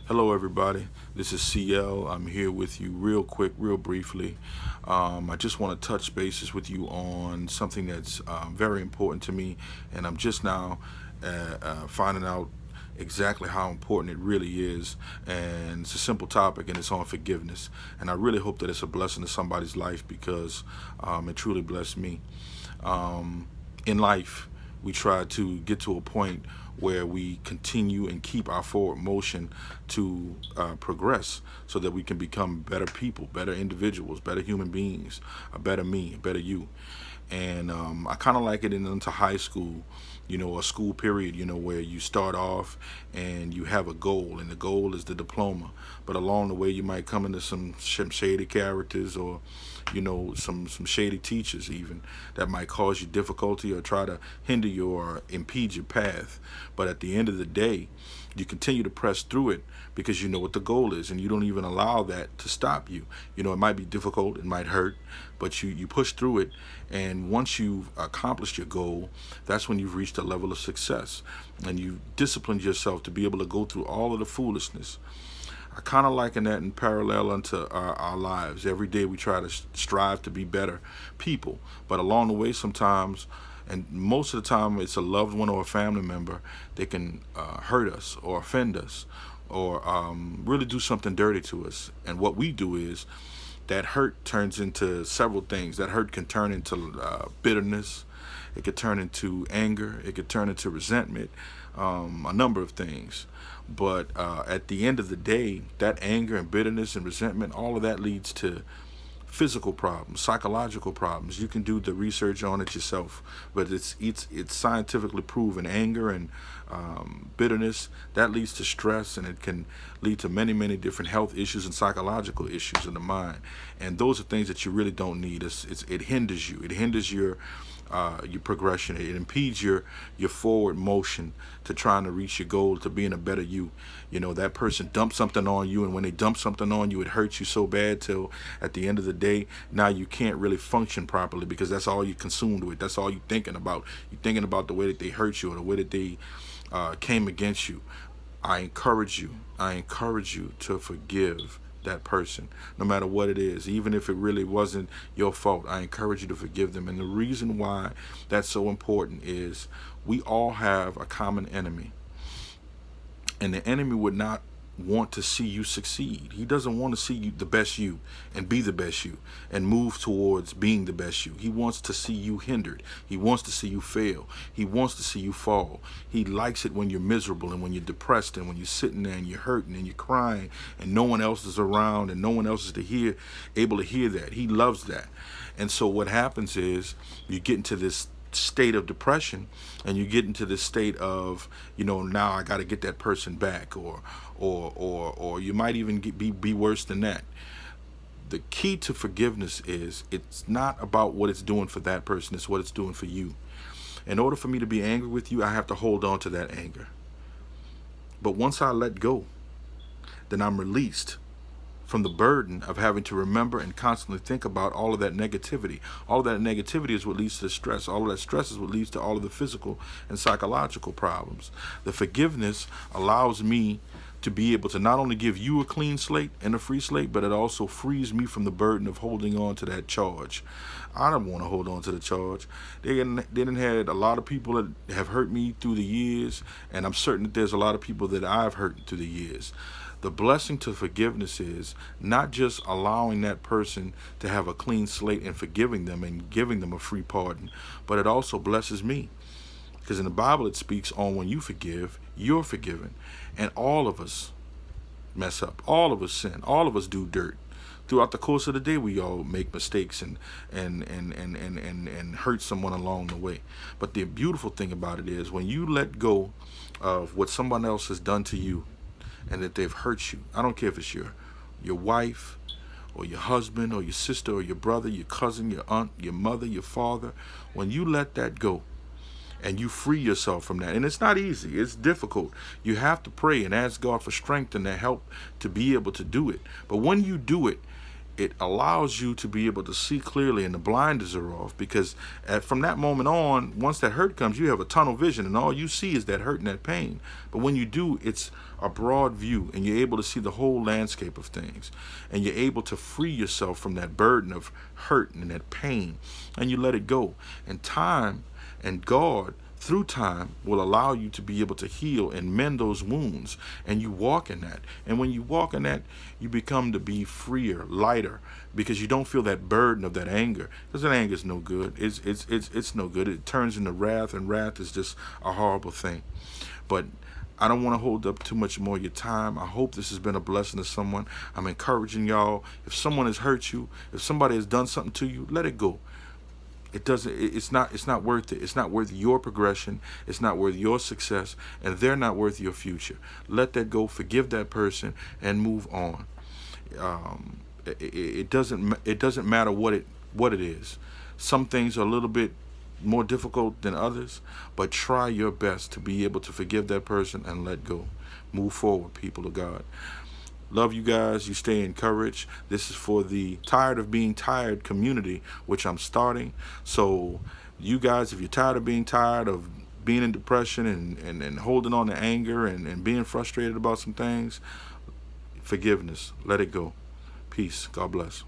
Hello, everybody. This is CL. I'm here with you real quick, real briefly. I just want to touch bases with you on something that's very important to me, and I'm just now finding out exactly how important it really is. And it's a simple topic, and it's on forgiveness. And I really hope that it's a blessing to somebody's life because it truly blessed me. In life, we try to get to a point where we continue and keep our forward motion to progress so that we can become better people, better individuals, better human beings, a better me, a better you. And I kind of like it into high school, a school period, where you start off and you have a goal, and the goal is the diploma. But along the way, you might come into some shady characters or, some shady teachers even that might cause you difficulty or try to hinder you or impede your path. But at the end of the day, you continue to press through it because you know what the goal is, and you don't even allow that to stop you. It might be difficult, it might hurt, but you push through it. And once you've accomplished your goal, that's when you've reached a level of success, and you've disciplined yourself to be able to go through all of the foolishness. I kind of liken that in parallel unto our lives. Every day we try to strive to be better people, but along the way sometimes, and most of the time it's a loved one or a family member, they can hurt us or offend us or really do something dirty to us. And what we do is that hurt turns into several things. That hurt can turn into bitterness. It could turn into anger. It could turn into resentment, a number of things. But at the end of the day, that anger and bitterness and resentment, all of that leads to physical problems, psychological problems. You can do the research on it yourself, but it's scientifically proven. Anger and bitterness, that leads to stress, and it can lead to many different health issues and psychological issues in the mind. And those are things that you really don't need. It hinders you. It hinders your progression. It impedes your forward motion to trying to reach your goal, to being a better you. That person dumped something on you, and when they dump something on you, it hurts you so bad till at the end of the day, now you can't really function properly because that's all you're consumed with. That's all you're thinking about. You're thinking about the way that they hurt you or the way that they came against you. I encourage you to forgive that person, no matter what it is, even if it really wasn't your fault. I encourage you to forgive them. And the reason why that's so important is we all have a common enemy, and the enemy would not want to see you succeed. He doesn't want to see you the best you and be the best you and move towards being the best you. He wants to see you hindered. He wants to see you fail. He wants to see you fall. He likes it when you're miserable and when you're depressed and when you're sitting there and you're hurting and you're crying and no one else is around and no one else is able to hear that. He loves that. And so what happens is you get into this state of depression, and you get into this state of, now I got to get that person back, or you might even be worse than that. The key to forgiveness is it's not about what it's doing for that person, it's what it's doing for you. In order for me to be angry with you, I have to hold on to that anger. But once I let go, then I'm released from the burden of having to remember and constantly think about all of that negativity. All of that negativity is what leads to stress. All of that stress is what leads to all of the physical and psychological problems. The forgiveness allows me to be able to not only give you a clean slate and a free slate, but it also frees me from the burden of holding on to that charge. I don't want to hold on to the charge. They didn't had a lot of people that have hurt me through the years, and I'm certain that there's a lot of people that I've hurt through the years. The blessing to forgiveness is not just allowing that person to have a clean slate and forgiving them and giving them a free pardon, but it also blesses me. Because in the Bible it speaks on when you forgive, you're forgiven. And all of us mess up. All of us sin. All of us do dirt. Throughout the course of the day, we all make mistakes and hurt someone along the way. But the beautiful thing about it is when you let go of what someone else has done to you, and that they've hurt you. I don't care if it's your wife or your husband or your sister or your brother, your cousin, your aunt, your mother, your father. When you let that go and you free yourself from that, and it's not easy, it's difficult. You have to pray and ask God for strength and the help to be able to do it. But when you do it, it allows you to be able to see clearly, and the blinders are off, because from that moment on, once that hurt comes, you have a tunnel vision and all you see is that hurt and that pain. But when you do, it's a broad view and you're able to see the whole landscape of things, and you're able to free yourself from that burden of hurt and that pain, and you let it go. And time and God through time will allow you to be able to heal and mend those wounds, and you walk in that. And when you walk in that, you become to be freer, lighter, because you don't feel that burden of that anger, because that anger is no good. It's no good. It turns into wrath, and wrath is just a horrible thing. But I don't want to hold up too much more of your time. I hope this has been a blessing to someone. I'm encouraging y'all, if someone has hurt you, if somebody has done something to you, let it go. It's not worth it. It's not worth your progression. It's not worth your success, and they're not worth your future. Let that go. Forgive that person and move on. It doesn't matter what it is. Some things are a little bit more difficult than others, but try your best to be able to forgive that person and let go. Move forward, people of God. Love you guys. You stay encouraged. This is for the Tired of Being Tired community, which I'm starting. So you guys, if you're tired of being in depression and holding on to anger and being frustrated about some things, forgiveness, let it go. Peace. God bless.